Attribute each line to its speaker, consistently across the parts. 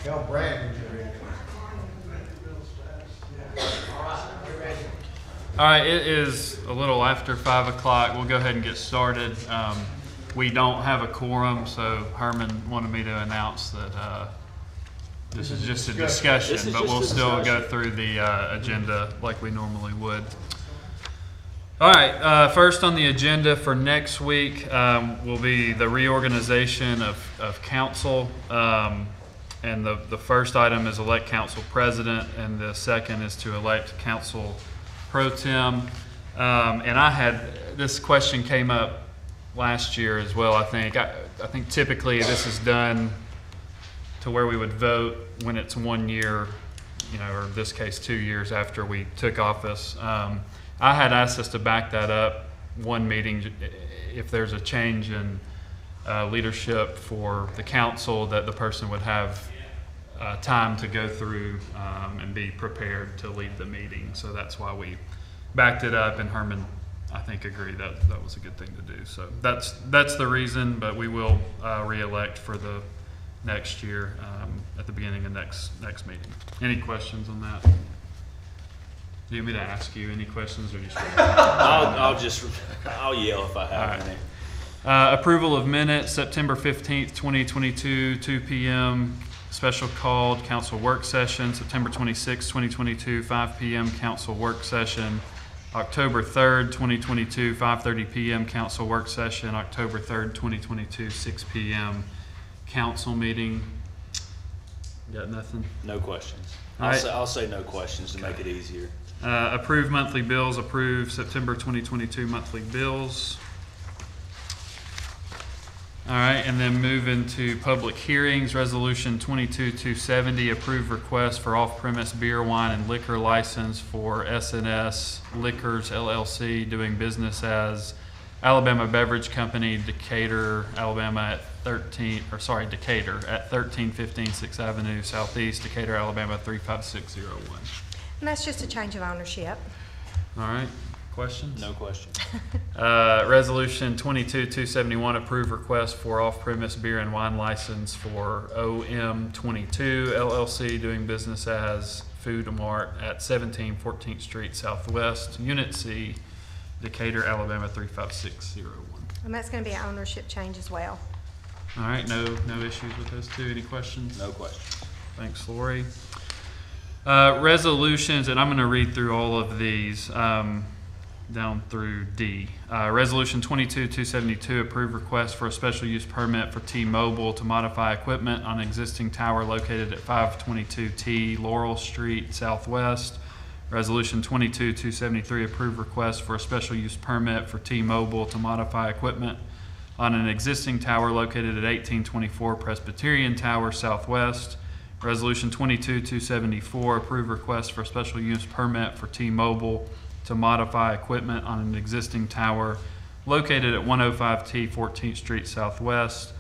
Speaker 1: Tell Brad when you're ready.
Speaker 2: All right, it is a little after 5 o'clock. We'll go ahead and get started. We don't have a quorum, so Herman wanted me to announce that this is just a discussion, but we'll still go through the agenda like we normally would. All right, first on the agenda for next week will be the reorganization of council. And the first item is elect council president, and the second is to elect council pro tem. And I had, this question came up last year as well, I think. I think typically this is done to where we would vote when it's 1 year, or in this case 2 years after we took office. I had asked us to back that up one meeting if there's a change in leadership for the council, that the person would have time to go through and be prepared to lead the meeting. So that's why we backed it up, and Herman, I think, agreed that that was a good thing to do. So that's the reason, but we will re-elect for the next year at the beginning of next meeting. Any questions on that? Do you want me to ask you any questions, or just?
Speaker 3: I'll yell if I have any.
Speaker 2: Approval of minutes, September 15th, 2022, 2 p.m. Special called council work session. September 26th, 2022, 5 p.m. council work session. October 3rd, 2022, 5:30 p.m. council work session. October 3rd, 2022, 6 p.m. council meeting. Got nothing?
Speaker 3: No questions.
Speaker 2: All right.
Speaker 3: I'll say no questions to make it easier.
Speaker 2: Approve monthly bills. Approve September 2022 monthly bills. All right, and then move into public hearings. Resolution 22-270, approve request for off-premise beer, wine, and liquor license for S&S Liquors LLC, doing business as Alabama Beverage Company, Decatur, Alabama Decatur at 1315 6th Avenue Southeast, Decatur, Alabama 35601.
Speaker 4: And that's just a change of ownership.
Speaker 2: All right, questions?
Speaker 3: No questions.
Speaker 2: Resolution 22-271, approve request for off-premise beer and wine license for OM22 LLC, doing business as Food Mart at 17 14th Street Southwest, Unit C, Decatur, Alabama 35601.
Speaker 4: And that's going to be an ownership change as well.
Speaker 2: All right, no issues with those two. Any questions?
Speaker 3: No questions.
Speaker 2: Thanks, Lori. Resolutions, and I'm going to read through all of these down through D. Resolution 22-272, approve request for a special use permit for T-Mobile to modify equipment on existing tower located at 522 T Laurel Street Southwest. Resolution 22-273, approve request for a special use permit for T-Mobile to modify equipment on an existing tower located at 1824 Presbyterian Tower Southwest. Resolution 22-274, approve request for a special use permit for T-Mobile to modify equipment on an existing tower located at 105 T 14th Street Southwest.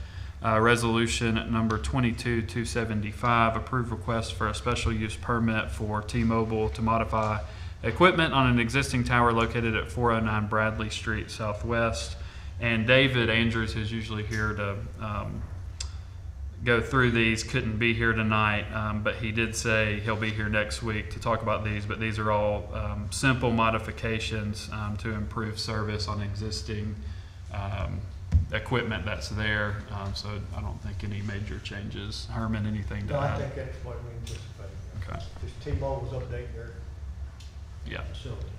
Speaker 2: Resolution number 22-275, approve request for a special use permit for T-Mobile to modify equipment on an existing tower located at 409 Bradley Street Southwest. And David Andrews, who's usually here to go through these, couldn't be here tonight, but he did say he'll be here next week to talk about these. But these are all simple modifications to improve service on existing equipment that's there. So I don't think any major changes. Herman, anything to
Speaker 1: No, I
Speaker 2: add?
Speaker 1: think that's what we anticipate.
Speaker 2: Okay.
Speaker 1: Just T-Mobile's updating their
Speaker 2: Yeah.
Speaker 1: facilities.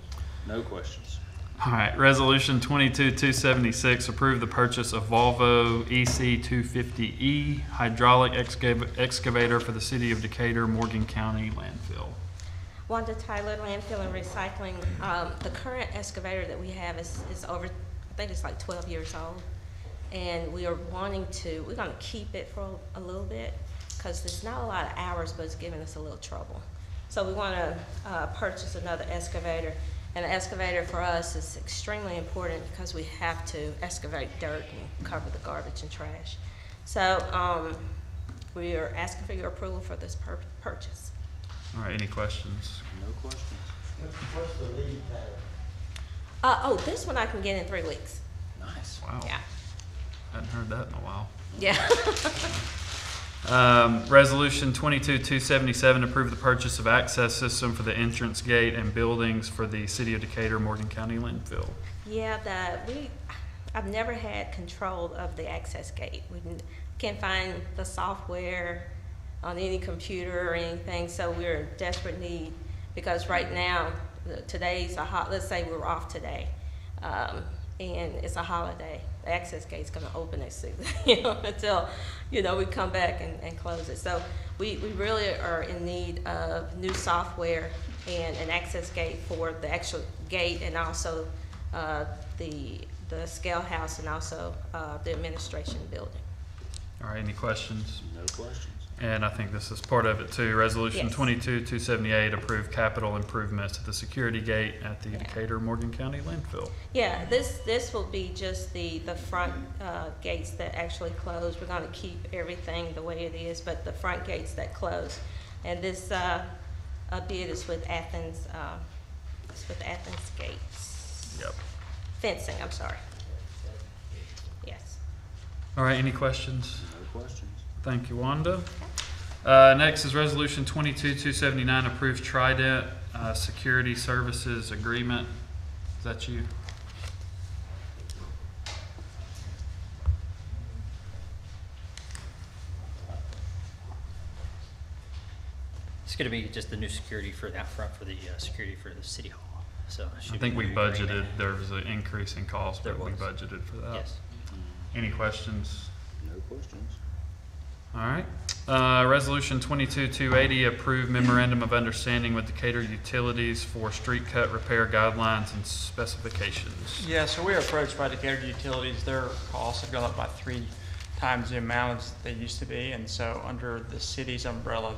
Speaker 3: No questions.
Speaker 2: All right, Resolution 22-276, approve the purchase of Volvo EC250E hydraulic excavator for the City of Decatur, Morgan County landfill.
Speaker 5: Wanda Tyler, Landfill and Recycling. The current excavator that we have is over, I think it's like 12 years old. And we're going to keep it for a little bit because there's not a lot of hours, but it's giving us a little trouble. So we want to purchase another excavator. And an excavator for us is extremely important because we have to excavate dirt and cover the garbage and trash. So we are asking for your approval for this purchase.
Speaker 2: All right, any questions?
Speaker 3: No questions.
Speaker 1: What's the lead time?
Speaker 5: This one I can get in 3 weeks.
Speaker 3: Nice.
Speaker 2: Wow.
Speaker 5: Yeah.
Speaker 2: Hadn't heard that in a while.
Speaker 5: Yeah.
Speaker 2: Resolution 22-277, approve the purchase of access system for the entrance gate and buildings for the City of Decatur, Morgan County landfill.
Speaker 5: Yeah, I've never had control of the access gate. Can't find the software on any computer or anything, so we're in desperate need, because right now, today's let's say we're off today, and it's a holiday. The access gate's gonna open at 6, until, we come back and close it. So we really are in need of new software and an access gate for the actual gate, and also the scale house, and also the administration building.
Speaker 2: All right, any questions?
Speaker 3: No questions.
Speaker 2: And I think this is part of it too. Resolution
Speaker 5: Yes.
Speaker 2: 22-278, approve capital improvements at the security gate at the Decatur, Morgan County landfill.
Speaker 5: Yeah, this will be just the front gates that actually close. We're gonna keep everything the way it is, but the front gates that close. And this bid is with Athens, Gates.
Speaker 2: Yep.
Speaker 5: Fencing, I'm sorry. Yes.
Speaker 2: All right, any questions?
Speaker 3: No questions.
Speaker 2: Thank you, Wanda. Next is Resolution 22-279, approve Trident Security Services Agreement. Is that you?
Speaker 6: It's going to be just the new security for that front for the security for the city hall. So it should
Speaker 2: I think
Speaker 6: be
Speaker 2: we
Speaker 6: a new
Speaker 2: budgeted,
Speaker 6: agreement.
Speaker 2: there was an increase in cost,
Speaker 6: There
Speaker 2: but we
Speaker 6: was.
Speaker 2: budgeted for that.
Speaker 6: Yes.
Speaker 2: Any questions?
Speaker 3: No questions.
Speaker 2: All right. Resolution 22-280, approve memorandum of understanding with Decatur Utilities for street cut repair guidelines and specifications.
Speaker 7: Yeah, so we were approached by Decatur Utilities. Their costs have gone up by 3 times the amount as they used to be, and so under the city's umbrella,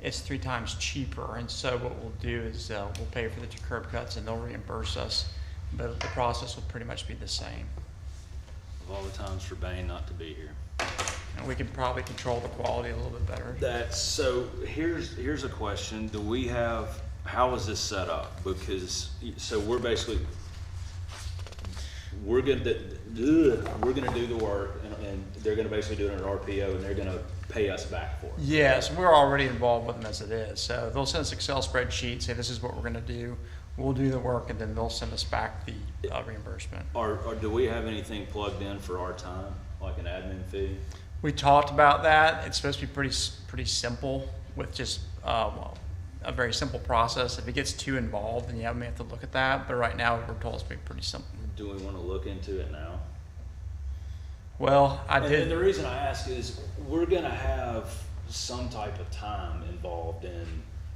Speaker 7: it's 3 times cheaper. And so what we'll do is we'll pay for the 2 curb cuts, and they'll reimburse us, but the process will pretty much be the same.
Speaker 3: Of all the times for Bane not to be here.
Speaker 7: And we can probably control the quality a little bit better.
Speaker 3: Here's a question. How is this set up? Because, so we're gonna do the work, and they're gonna basically do it on an RPO, and they're gonna pay us back for it.
Speaker 7: Yes, we're already involved with them as it is. So they'll send us Excel spreadsheets, say this is what we're gonna do. We'll do the work, and then they'll send us back the reimbursement.
Speaker 3: Or do we have anything plugged in for our time, like an admin fee?
Speaker 7: We talked about that. It's supposed to be pretty simple with just a very simple process. If it gets too involved, then we have to look at that. But right now, we're told it's pretty simple.
Speaker 3: Do we want to look into it now?
Speaker 7: Well,
Speaker 3: And the reason I ask is we're going to have some type of time involved in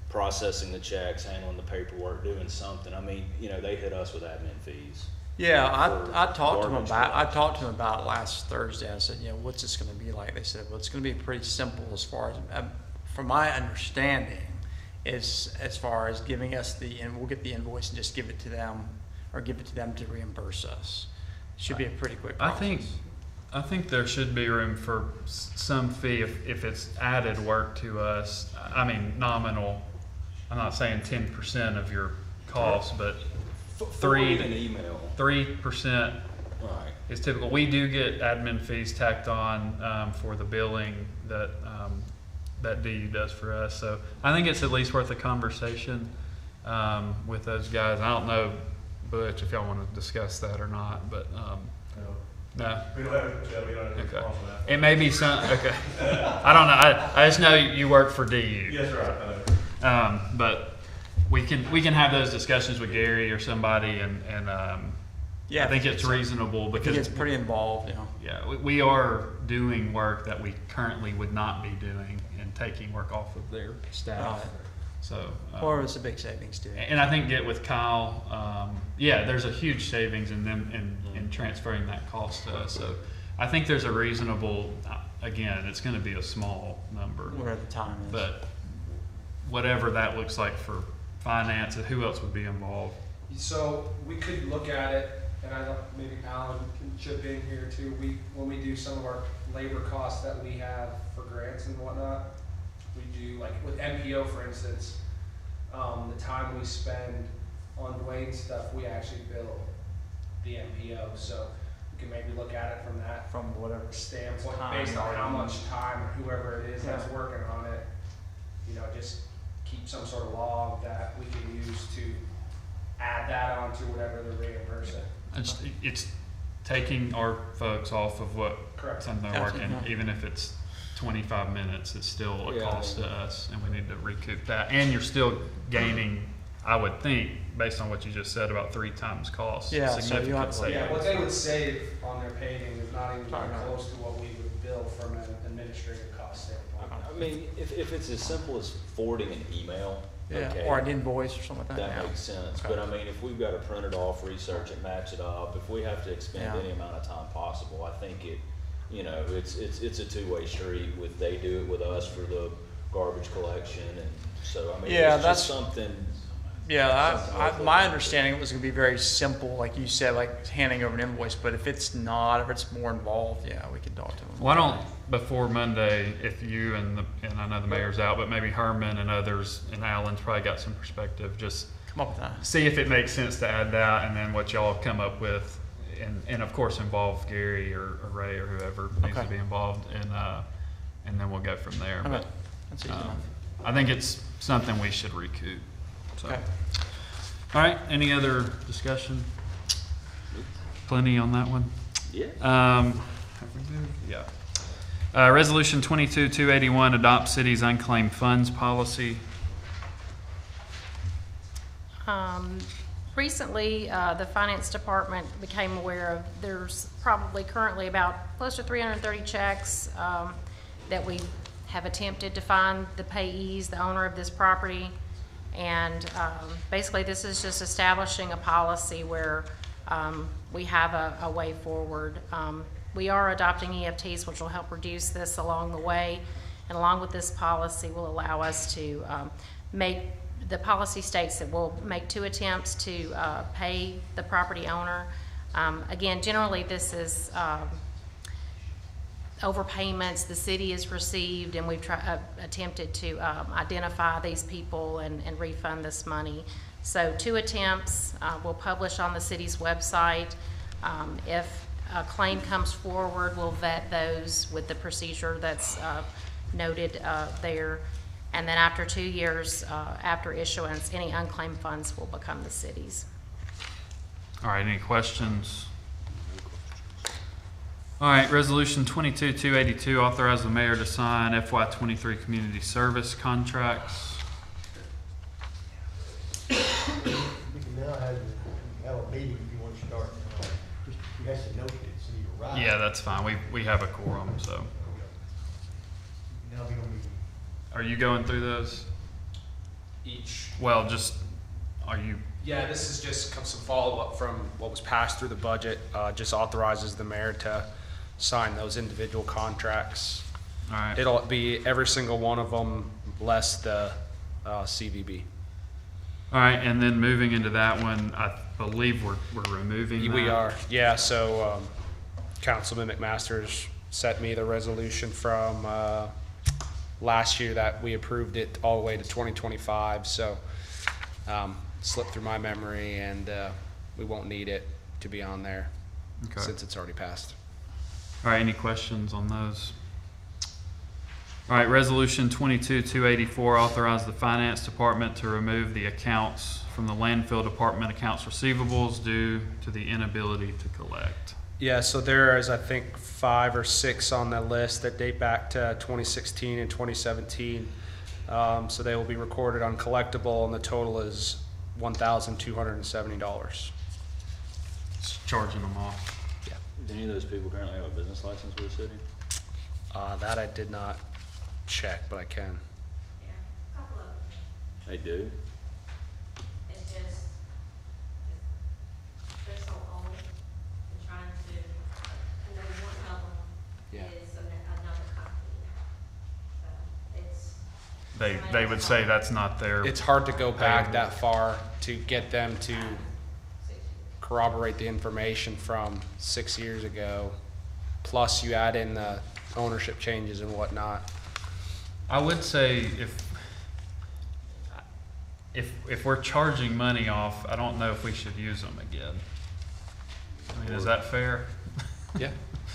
Speaker 3: processing the checks, handling the paperwork, doing something. I mean, they hit us with admin fees.
Speaker 7: Yeah,
Speaker 3: for
Speaker 7: I talked to them
Speaker 3: garbage
Speaker 7: about it last Thursday. I said, what's this going to be like? They said, well, it's going to be pretty simple as far as, from my understanding, is as far as giving us and we'll get the invoice and just give it to them, or give it to them to reimburse us. Should be a pretty quick process.
Speaker 2: I think there should be room for some fee if it's added work to us. I mean, nominal. I'm not saying 10% of your costs, but
Speaker 3: Forward an email.
Speaker 2: 3%
Speaker 3: Right.
Speaker 2: is typical. We do get admin fees tacked on for the billing that DU does for us. So I think it's at least worth a conversation with those guys. I don't know, Butch, if y'all want to discuss that or not, but no.
Speaker 1: We don't have any
Speaker 2: Okay.
Speaker 1: problem with that.
Speaker 2: It may be some. Okay. I don't know. I just know you work for DU.
Speaker 1: Yes, sir, I know.
Speaker 2: But we can have those discussions with Gary or somebody, and I think it's reasonable
Speaker 7: It
Speaker 2: because
Speaker 7: gets pretty involved,
Speaker 2: we are doing work that we currently would not be doing and taking work off of their staff.
Speaker 7: Right.
Speaker 2: So
Speaker 7: Or it's a big savings too.
Speaker 2: and I think get with Kyle, there's a huge savings in them in transferring that cost to us. So I think there's a reasonable. Again, it's going to be a small number,
Speaker 7: Whatever the time is.
Speaker 2: but whatever that looks like for finance, and who else would be involved?
Speaker 8: So we could look at it, and I don't, maybe Alan can chip in here too. When we do some of our labor costs that we have for grants and whatnot, we do, like with MPO, for instance, the time we spend on Dwayne's stuff, we actually bill the MPO. So we can maybe look at it from that
Speaker 7: From whatever
Speaker 8: standpoint,
Speaker 7: time
Speaker 8: based on how
Speaker 7: already.
Speaker 8: much time or whoever it is that's
Speaker 7: Yeah.
Speaker 8: working on it. You know, just keep some sort of log that we can use to add that on to whatever they're reimbursing.
Speaker 2: It's taking our folks off of what
Speaker 8: Correct.
Speaker 2: something they're
Speaker 7: Gotcha,
Speaker 2: working,
Speaker 7: yeah.
Speaker 2: even if it's 25 minutes, it's still a
Speaker 3: Yeah.
Speaker 2: cost to us, and we need to recoup that. And you're still gaining, I would think, based on what you just said, about 3 times cost.
Speaker 7: Yeah, so you
Speaker 2: Significant
Speaker 7: have to-
Speaker 2: savings.
Speaker 8: Yeah, what they would save on their paving is not even
Speaker 7: Sorry.
Speaker 8: close to what we would bill from an administrative cost standpoint.
Speaker 3: I mean, if it's as simple as forwarding an email,
Speaker 7: Yeah,
Speaker 3: okay.
Speaker 7: or an invoice or something like that.
Speaker 3: That
Speaker 7: yeah.
Speaker 3: makes sense,
Speaker 7: Okay.
Speaker 3: but I mean, if we've got to print it off, research it, match it up, if we have to expend
Speaker 7: Yeah.
Speaker 3: any amount of time possible, I think it, you know, it's a two-way street with, they do it with us for the garbage collection, and so, I mean,
Speaker 7: Yeah,
Speaker 3: it's just
Speaker 7: that's-
Speaker 3: something.
Speaker 7: Yeah,
Speaker 3: something
Speaker 7: I,
Speaker 3: worth
Speaker 7: my
Speaker 3: looking
Speaker 7: understanding it was gonna be very simple, like you said, like handing over an invoice, but if it's not, if it's more involved, yeah, we can talk to them.
Speaker 2: Why don't, before Monday, if you and I know the mayor's out, but maybe Herman and others, and Alan's probably got some perspective, just
Speaker 7: Come up with that.
Speaker 2: see if it makes sense to add that, and then what y'all come up with, and of course involve Gary or Ray or whoever needs to
Speaker 7: Okay.
Speaker 2: be involved, and then we'll go from there.
Speaker 7: Okay,
Speaker 2: But
Speaker 7: that's easy
Speaker 2: um,
Speaker 7: enough.
Speaker 2: I think it's something we should recoup. So,
Speaker 7: Okay.
Speaker 2: all right. Any other discussion? Plenty on that one.
Speaker 3: Yeah.
Speaker 2: Have we moved? Yeah. Resolution 22-281, adopt city's unclaimed funds policy.
Speaker 9: Recently, the finance department became aware of, there's probably currently about close to 330 checks that we have attempted to find the payees, the owner of this property. And basically, this is just establishing a policy where we have a way forward. We are adopting EFTs, which will help reduce this along the way. And along with this policy will allow us to make, the policy states that we'll make 2 attempts to pay the property owner. Again, generally this is overpayments the city has received, and we've attempted to identify these people and refund this money. So 2 attempts, we'll publish on the city's website. If a claim comes forward, we'll vet those with the procedure that's noted there. And then after 2 years, after issuance, any unclaimed funds will become the city's.
Speaker 2: All right, any questions? All right, resolution 22-282, authorize the mayor to sign FY23 community service contracts.
Speaker 10: You can now have a meeting if you want to start. Just, you have to note it so you're right.
Speaker 2: Yeah, that's fine. We have a quorum, so.
Speaker 10: Now be on meeting.
Speaker 2: Are you going through those?
Speaker 11: Each.
Speaker 2: Well, just, are you,
Speaker 11: Yeah, this is just some follow-up from what was passed through the budget. Just authorizes the mayor to sign those individual contracts.
Speaker 2: all right.
Speaker 11: It'll be every single one of them less the CVB.
Speaker 2: All right, and then moving into that one, I believe we're removing that.
Speaker 11: We are, yeah, so Councilman McMaster's sent me the resolution from last year that we approved it all the way to 2025, so slipped through my memory, and we won't need it to be on there
Speaker 2: Okay.
Speaker 11: since it's already passed.
Speaker 2: All right, any questions on those? All right, resolution 22-284, authorize the finance department to remove the accounts from the landfill department accounts receivables due to the inability to collect.
Speaker 11: Yeah, so there is, I think, 5 or 6 on the list that date back to 2016 and 2017. So they will be recorded on collectible, and the total is $1,270.
Speaker 2: It's charging them off.
Speaker 3: Do any of those people currently have a business license with the city?
Speaker 11: That I did not check, but I can.
Speaker 5: Yeah, a couple of them.
Speaker 3: They do?
Speaker 5: It's just, they're so old, and trying to, and then one of them
Speaker 11: Yeah.
Speaker 5: is another company. So it's.
Speaker 2: They would say that's not their.
Speaker 11: It's hard to go back that far to get them to corroborate the information from 6 years ago. Plus you add in the ownership changes and whatnot.
Speaker 2: I would say if we're charging money off, I don't know if we should use them again. I mean, is that fair?
Speaker 11: Yeah.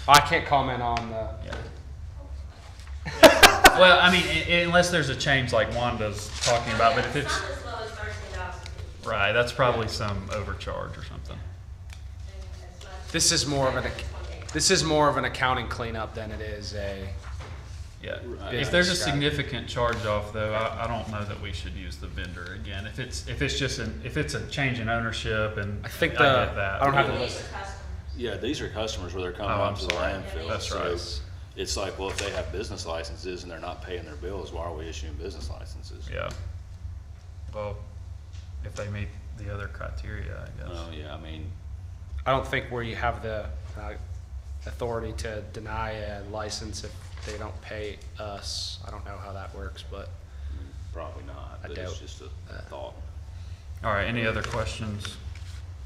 Speaker 11: I can't comment on the,
Speaker 2: Well, I mean, unless there's a change like Wanda's talking about, but if it's,
Speaker 5: Some as low as $13.50.
Speaker 2: right, that's probably some overcharge or something.
Speaker 11: this is more of an accounting cleanup than it is a,
Speaker 2: Yeah.
Speaker 3: Right.
Speaker 2: If there's a
Speaker 11: Business
Speaker 2: significant charge off though, I don't know that we should use the vendor again. If it's just if it's a change in ownership and
Speaker 11: I think
Speaker 2: get
Speaker 11: the,
Speaker 2: that.
Speaker 11: I don't have the
Speaker 5: These
Speaker 11: list.
Speaker 5: are customers.
Speaker 3: Yeah, these are customers where they're coming
Speaker 2: Oh, I'm
Speaker 3: onto the
Speaker 2: sorry.
Speaker 3: landfill.
Speaker 2: That's
Speaker 3: so
Speaker 2: right.
Speaker 3: It's like, well, if they have business licenses and they're not paying their bills, why are we issuing business licenses?
Speaker 2: Yeah. Well, if they meet the other criteria, I guess.
Speaker 3: Oh, yeah, I mean,
Speaker 11: I don't think where you have the authority to deny a license if they don't pay us. I don't know how that works, but
Speaker 3: probably not,
Speaker 11: I
Speaker 3: but
Speaker 11: doubt
Speaker 3: it's just a thought.
Speaker 2: All right. Any other questions?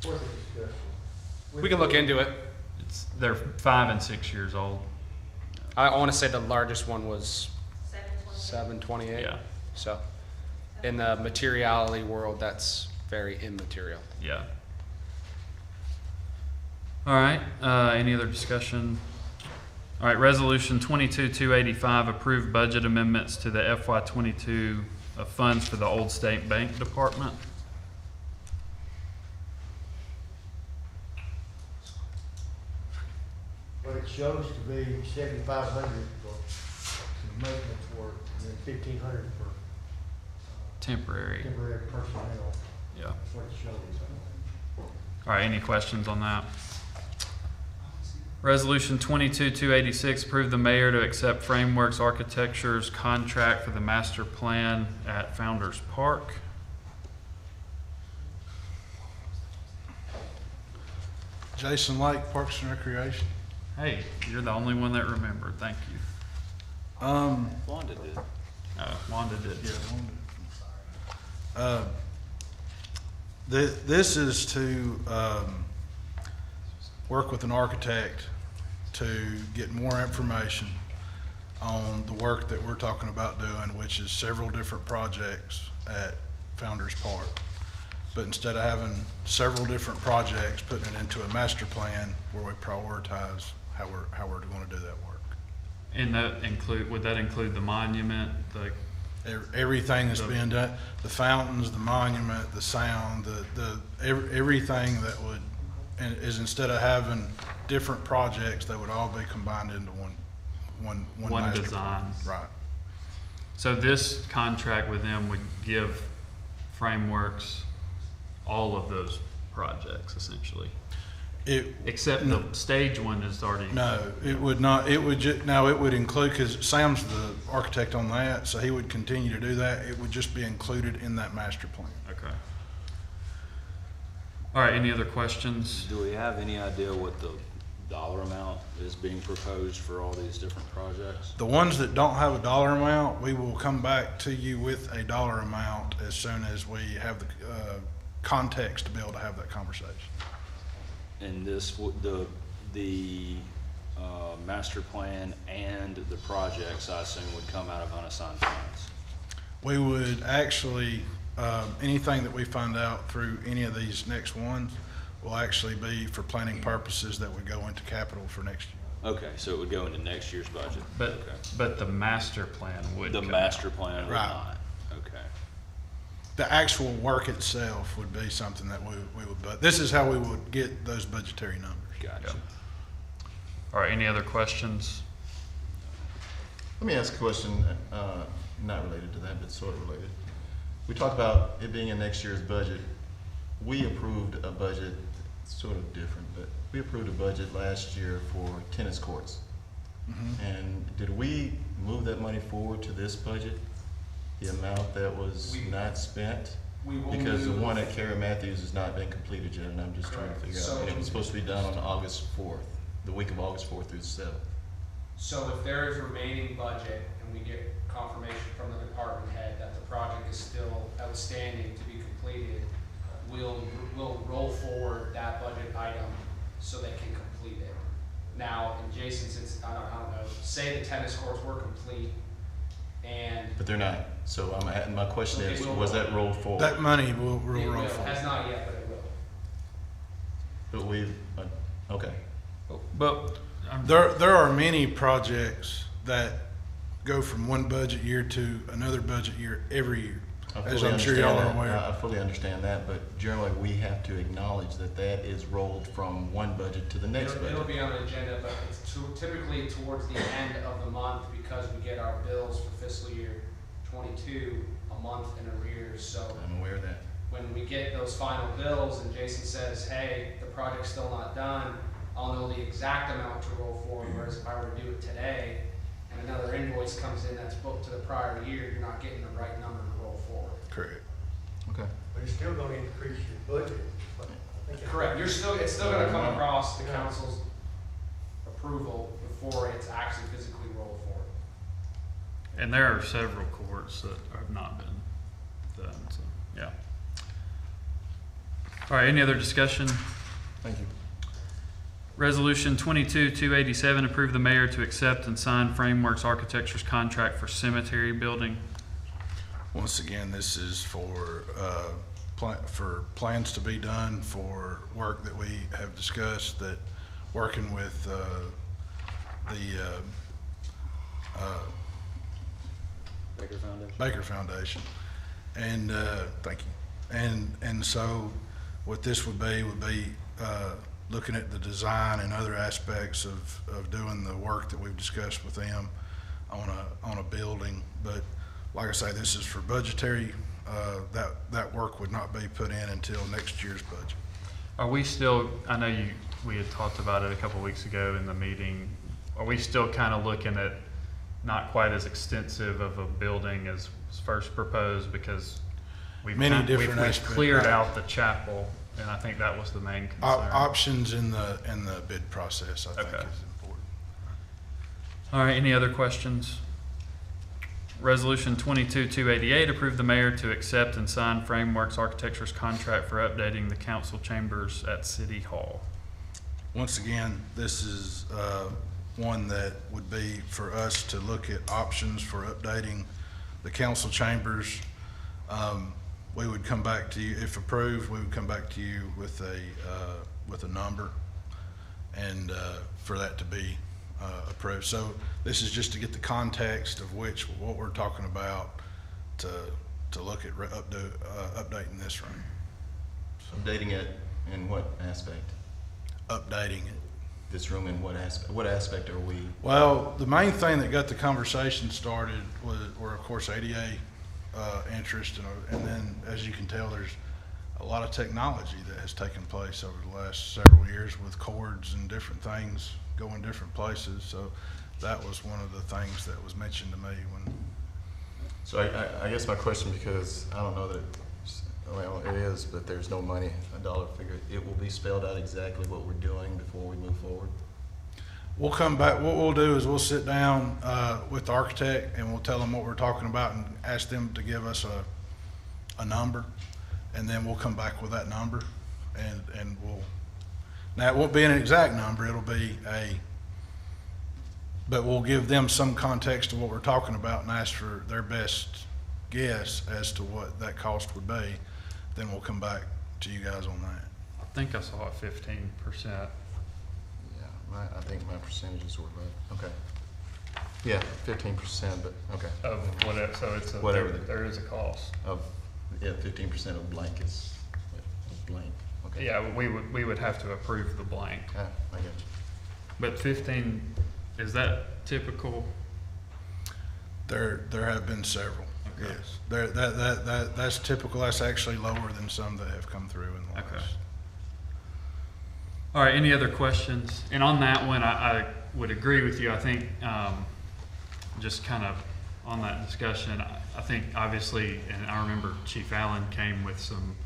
Speaker 10: Worth a discussion.
Speaker 11: we can look into it.
Speaker 2: They're 5 and 6 years old.
Speaker 11: I want to say the largest one was
Speaker 5: 720.
Speaker 11: 728.
Speaker 2: Yeah.
Speaker 11: So in the materiality world, that's very immaterial.
Speaker 2: Yeah. All right, any other discussion? All right, resolution 22-285, approved budget amendments to the FY 22 of funds for the Old State Bank Department.
Speaker 10: But it shows to be 7,500 for some maintenance work, and then 1,500 for
Speaker 2: Temporary,
Speaker 10: temporary personnel.
Speaker 2: yeah.
Speaker 10: That's what it shows.
Speaker 2: All right, any questions on that? Resolution 22-286, approve the mayor to accept Frameworks Architecture's contract for the master plan at Founder's Park.
Speaker 12: Jason Lake, Parks and Recreation.
Speaker 2: Hey, you're the only one that remembered, thank you.
Speaker 3: Wanda did.
Speaker 2: Wanda did.
Speaker 12: This is to work with an architect to get more information on the work that we're talking about doing, which is several different projects at Founder's Park. But instead of having several different projects, putting it into a master plan where we prioritize how we're going to do that work.
Speaker 2: And would that include the monument, the,
Speaker 12: Everything that's being done, the fountains, the monument, the sound, everything that would, and is instead of having different projects, they would all be combined into one master
Speaker 2: design?
Speaker 12: plan. Right.
Speaker 2: So this contract with them would give Frameworks all of those projects essentially, except the stage one is already.
Speaker 12: No, it would not, it would it would include, because Sam's the architect on that, so he would continue to do that. It would just be included in that master plan.
Speaker 2: Okay. All right, any other questions?
Speaker 3: Do we have any idea what the dollar amount is being proposed for all these different projects?
Speaker 12: The ones that don't have a dollar amount, we will come back to you with a dollar amount as soon as we have the context to be able to have that conversation.
Speaker 3: And this, the master plan and the projects, I assume, would come out of unassigned funds?
Speaker 12: We would actually, anything that we find out through any of these next ones will actually be for planning purposes that would go into capital for next year.
Speaker 3: Okay, so it would go into next year's budget?
Speaker 2: But,
Speaker 3: Okay.
Speaker 2: but the master plan would.
Speaker 3: The
Speaker 2: come
Speaker 3: master
Speaker 2: out.
Speaker 3: plan would
Speaker 12: Right.
Speaker 3: not? Okay.
Speaker 12: The actual work itself would be something that we would, but this is how we would get those budgetary numbers.
Speaker 3: Gotcha.
Speaker 2: All right, any other questions?
Speaker 13: Let me ask a question, not related to that, but sort of related. We talked about it being in next year's budget. We approved a budget, sort of different, but we approved a budget last year for tennis courts. And did we move that money forward to this budget? The amount that was not spent?
Speaker 8: We will
Speaker 13: Because the
Speaker 8: move-
Speaker 13: one at Carrie Matthews has not been completed yet, and I'm just trying to figure out. And it was supposed to be done on August 4th, the week of August 4th through the 7th.
Speaker 8: So if there is remaining budget and we get confirmation from the department head that the project is still outstanding to be completed, we'll roll forward that budget item so they can complete it. Now, and Jason, since, I don't know, say the tennis courts were complete and.
Speaker 13: But they're not. So my question
Speaker 8: Okay,
Speaker 13: is,
Speaker 8: we'll
Speaker 13: was
Speaker 8: roll.
Speaker 13: that rolled forward?
Speaker 12: That money will
Speaker 8: It
Speaker 12: roll
Speaker 8: will,
Speaker 12: forward.
Speaker 8: has not yet, but it will.
Speaker 13: But we've, okay.
Speaker 2: But
Speaker 12: There are many projects that go from one budget year to another budget year every year, as I'm sure y'all are aware.
Speaker 13: I fully understand that, but generally, we have to acknowledge that that is rolled from one budget to the next
Speaker 8: It'll
Speaker 13: budget.
Speaker 8: be on the agenda, but it's typically towards the end of the month because we get our bills for fiscal year 22 a month in arrears. So
Speaker 13: I'm aware of that.
Speaker 8: when we get those final bills and Jason says, hey, the project's still not done, I'll know the exact amount to roll forward, whereas if I were to do it today and another invoice comes in that's booked to the prior year, you're not getting the right number to roll forward.
Speaker 12: Correct.
Speaker 13: Okay.
Speaker 10: But it's still gonna increase your budget. But I think
Speaker 8: Correct, it's still gonna come across the council's approval before it's actually physically rolled forward.
Speaker 2: And there are several courts that have not been done, so, yeah. All right, any other discussion?
Speaker 13: Thank you.
Speaker 2: Resolution 22-287, approve the mayor to accept and sign Frameworks Architecture's contract for cemetery building.
Speaker 12: Once again, this is for plans to be done for work that we have discussed, that working with the Baker Foundation. And thank you. And so what this would be looking at the design and other aspects of doing the work that we've discussed with them on a building. But like I say, this is for budgetary. That work would not be put in until next year's budget.
Speaker 2: Are we still, I know we had talked about it a couple weeks ago in the meeting, are we still kind of looking at not quite as extensive of a building as was first proposed, because we've cleared out the chapel, and I think that was the main concern.
Speaker 12: Options in the bid process, I think,
Speaker 2: Okay.
Speaker 12: is important.
Speaker 2: All right, any other questions? Resolution 22-288, approve the mayor to accept and sign Frameworks Architecture's contract for updating the council chambers at City Hall.
Speaker 12: Once again, this is one that would be for us to look at options for updating the council chambers. We would come back to you, if approved, we would come back to you with a number, and for that to be approved. So this is just to get the context of what we're talking about, to look at updating this room.
Speaker 13: Updating it in what aspect?
Speaker 12: Updating it.
Speaker 13: This room in what aspect? What aspect are we?
Speaker 12: Well, the main thing that got the conversation started were of course ADA interest, and then as you can tell, there's a lot of technology that has taken place over the last several years with cords and different things going different places. So that was one of the things that was mentioned to me when.
Speaker 13: So I guess my question, because I don't know that well, it is, but there's no money, a dollar figure. It will be spelled out exactly what we're doing before we move forward.
Speaker 12: We'll come back. What we'll do is we'll sit down with the architect and we'll tell them what we're talking about and ask them to give us a number, and then we'll come back with that number, and we'll. Now it won't be an exact number. It'll be but we'll give them some context of what we're talking about and ask for their best guess as to what that cost would be. Then we'll come back to you guys on that.
Speaker 2: I think I saw it 15%.
Speaker 13: Yeah, I think my percentages were right. Okay. Yeah, 15%, but okay.
Speaker 2: Of whatever, so it's
Speaker 13: Whatever
Speaker 2: there is a cost.
Speaker 13: Of 15% of blank is blank. Okay.
Speaker 2: Yeah, we would have to approve the blank.
Speaker 13: Ah, I get you.
Speaker 2: But 15, is that typical?
Speaker 12: There have been several.
Speaker 2: Okay.
Speaker 12: Yes, that's typical. That's actually lower than some that have come through in the last.
Speaker 2: Okay. All right, any other questions? And on that one, I would agree with you. I think just kind of on that discussion, I think obviously, and I remember Chief Allen came with some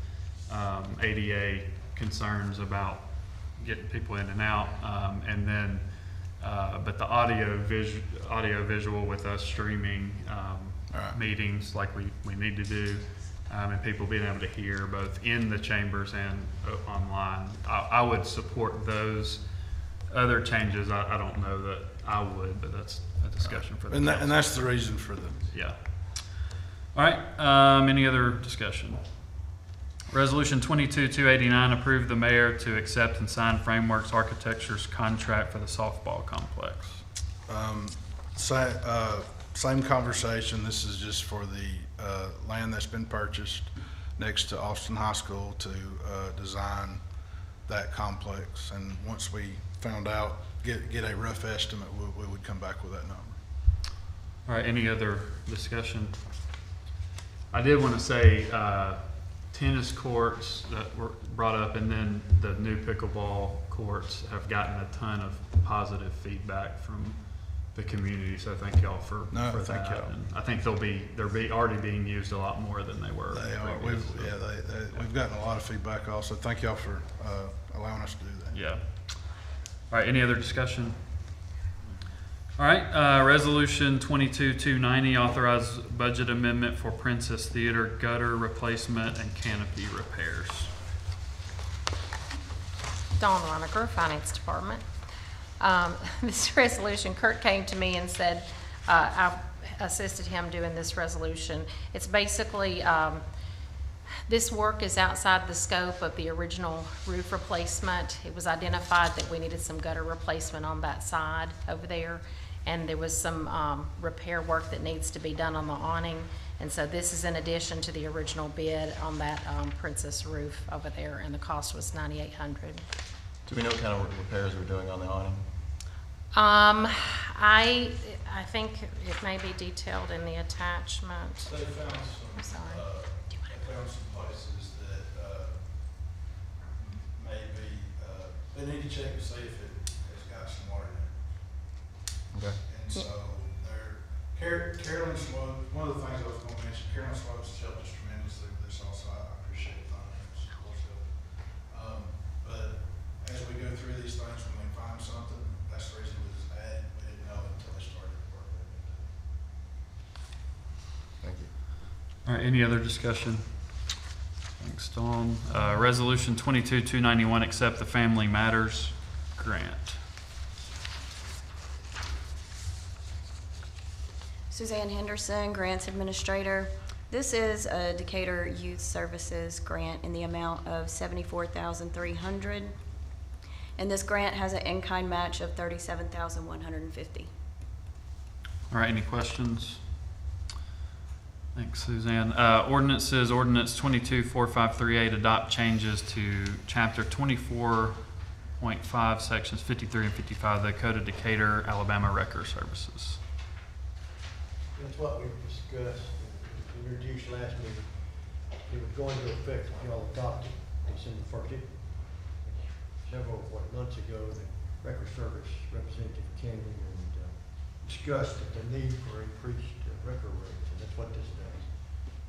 Speaker 2: ADA concerns about getting people in and out, and then but the audio visual with us streaming meetings like we need to do, and people being able to hear both in the chambers and online. I would support those. Other changes, I don't know that I would, but that's a discussion for the council.
Speaker 12: And that's the reason for the.
Speaker 2: Yeah. All right, any other discussion? Resolution 22-289, approve the mayor to accept and sign Frameworks Architecture's contract for the softball complex.
Speaker 12: Same conversation. This is just for the land that's been purchased next to Austin High School to design that complex. And once we found out, get a rough estimate, we would come back with that number.
Speaker 2: All right, any other discussion? I did want to say tennis courts that were brought up, and then the new pickleball courts have gotten a ton of positive feedback from the community. So thank y'all for
Speaker 12: Thank
Speaker 2: that.
Speaker 12: y'all.
Speaker 2: And I think they're already being used a lot more than they were.
Speaker 12: They are. We've gotten a lot of feedback also. Thank y'all for allowing us to do that.
Speaker 2: Yeah. All right, any other discussion? All right, Resolution 22-290, authorize budget amendment for Princess Theater gutter replacement and canopy repairs.
Speaker 9: Dawn Roniker, Finance Department. This resolution, Kurt came to me and said, I assisted him doing this resolution. It's basically, this work is outside the scope of the original roof replacement. It was identified that we needed some gutter replacement on that side over there, and there was some repair work that needs to be done on the awning. And so this is in addition to the original bid on that Princess roof over there, and the cost was $9,800.
Speaker 13: Do we know what kind of repairs we're doing on the awning?
Speaker 9: I think it may be detailed in the attachment.
Speaker 12: They found
Speaker 9: I'm sorry.
Speaker 12: they found some places that maybe they need to check to see if it has got some water in it.
Speaker 13: Okay.
Speaker 12: And so Carolyn Sloan, one of the things I was going to mention, Carolyn Sloan's helped us tremendously with this also. I appreciate the finance, of course. But as we go through these things, when we find something, that's the reason we just added. We didn't know until they started the work.
Speaker 13: Thank you.
Speaker 2: All right, any other discussion? Thanks, Dawn. Resolution 22-291, accept the Family Matters grant.
Speaker 14: Suzanne Henderson, Grants Administrator. This is a Decatur Youth Services grant in the amount of $74,300. And this grant has an in-kind match of $37,150.
Speaker 2: All right, any questions? Thanks, Suzanne. Ordinances, Ordinance 22-4538, adopt changes to Chapter 24.5, Sections 53 and 55 of the Code of Decatur, Alabama Record Services.
Speaker 10: That's what we discussed, we introduced last meeting. It was going to effect if y'all adopted December 1st. Several months ago, the Record Service representative came in and discussed the need for increased record rates, and that's what this does.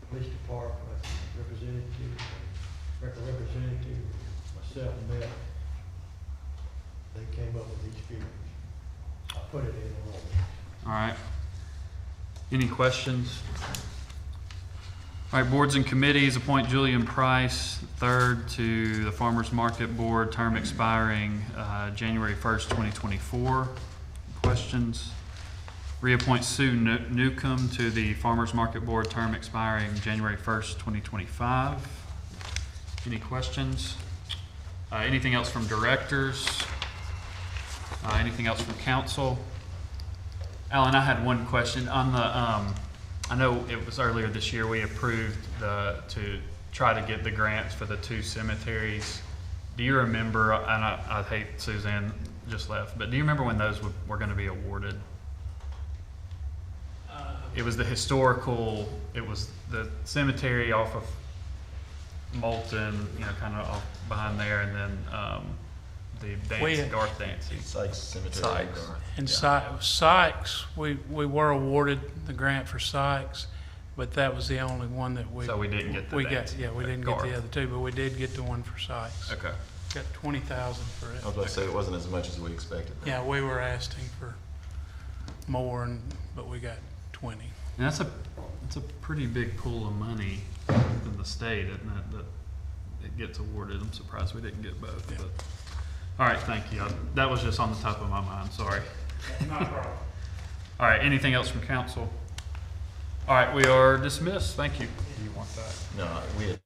Speaker 10: Police Department, representative, record representative, myself met. They came up with these figures. I put it in all.
Speaker 2: All right. Any questions? All right, boards and committees, appoint Julian Price, 3rd, to the Farmers Market Board, term expiring January 1st, 2024. Questions? Reappoint Sue Newcomb to the Farmers Market Board, term expiring January 1st, 2025. Any questions? Anything else from directors? Anything else from council? Alan, I had one question on the, I know it was earlier this year we approved to try to get the grants for the 2 cemeteries. Do you remember, and I hate Suzanne just left, but do you remember when those were going to be awarded? It was the historical, it was the cemetery off of Moulton, kind of off behind there, and then the Garth Dancy.
Speaker 13: Sykes Cemetery.
Speaker 2: Sykes.
Speaker 15: And Sykes, we were awarded the grant for Sykes, but that was the only one that we.
Speaker 2: So we didn't get the
Speaker 15: we
Speaker 2: Dancy.
Speaker 15: got, yeah, we didn't get
Speaker 2: Garth.
Speaker 15: the other 2, but we did get the one for Sykes.
Speaker 2: Okay.
Speaker 15: Got 20,000 for it.
Speaker 13: I was about to say it wasn't as much as we expected.
Speaker 15: Yeah, we were asking for more, but we got 20.
Speaker 2: And that's a pretty big pool of money in the state, isn't it, that it gets awarded? I'm surprised we didn't get both.
Speaker 15: Yeah.
Speaker 2: But. All right, thank you. That was just on the top of my mind, sorry.
Speaker 15: Not a problem.
Speaker 2: All right, anything else from council? All right, we are dismissed. Thank you. Do you want that?
Speaker 13: No, we had